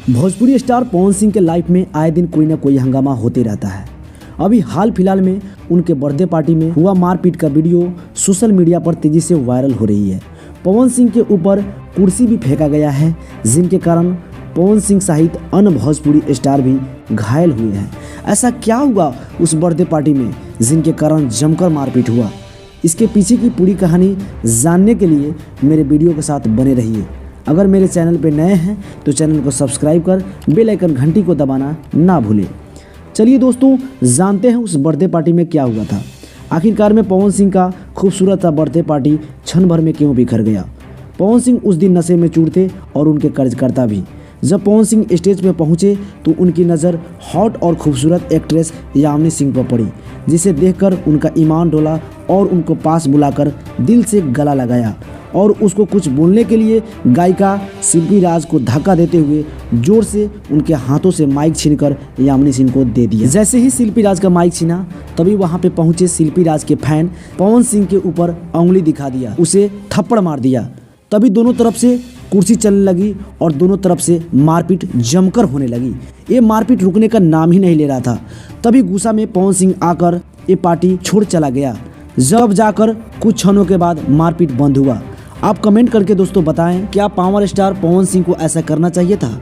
Bhojpuri star Pawan Singh के life में आए दिन कोई ना कोई हंगामा होते रहता है। अभी हाल फिलहाल में उनके बर्थडे पार्टी में हुआ मारपीट का वीडियो सोशल मीडिया पर तेजी से वायरल हो रही है। पवन सिंह के ऊपर कुर्सी भी फेंका गया है, जिनके कारण पवन सिंह सहित अन्य भोजपुरी स्टार भी घायल हुए हैं। ऐसा क्या हुआ उस बर्थडे पार्टी में जिनके कारण जमकर मारपीट हुआ? इसके पीछे की पूरी कहानी जानने के लिए मेरे वीडियो के साथ बने रहिए। अगर मेरे चैनल पर नए हैं तो चैनल को सब्सक्राइब कर बेल आइकन घंटी को दबाना ना भूलें। चलिए दोस्तों, जानते हैं उस बर्थडे पार्टी में क्या हुआ था। आखिरकार में पवन सिंह का खूबसूरत सा बर्थडे पार्टी क्षण भर में क्यों बिखर गया? पवन सिंह उस दिन नशे में चूर थे और उनके कर्जकर्ता भी। जब पवन सिंह स्टेज पर पहुंचे तो उनकी नज़र हॉट और खूबसूरत एक्ट्रेस यामिनी सिंह पर पड़ी, जिसे देखकर उनका ईमान डोला और उनको पास बुलाकर दिल से गला लगाया और उसको कुछ बोलने के लिए गायिका शिल्पी राज को धक्का देते हुए जोर से उनके हाथों से माइक छीनकर यामिनी सिंह को दे दिया। जैसे ही शिल्पी राज का माइक छीना, तभी वहां पे पहुंचे शिल्पी राज के फैन पवन सिंह के ऊपर उंगली दिखा दिया, उसे थप्पड़ मार दिया। तभी दोनों तरफ से कुर्सी चलने लगी और दोनों तरफ से मारपीट जमकर होने लगी। ये मारपीट रुकने का नाम ही नहीं ले रहा था। तभी गुस्सा में पवन सिंह आकर ये पार्टी छोड़ चला गया। जब जाकर कुछ क्षणों के बाद मारपीट बंद हुआ। आप कमेंट करके दोस्तों बताएं, क्या पावर स्टार पवन सिंह को ऐसा करना चाहिए था?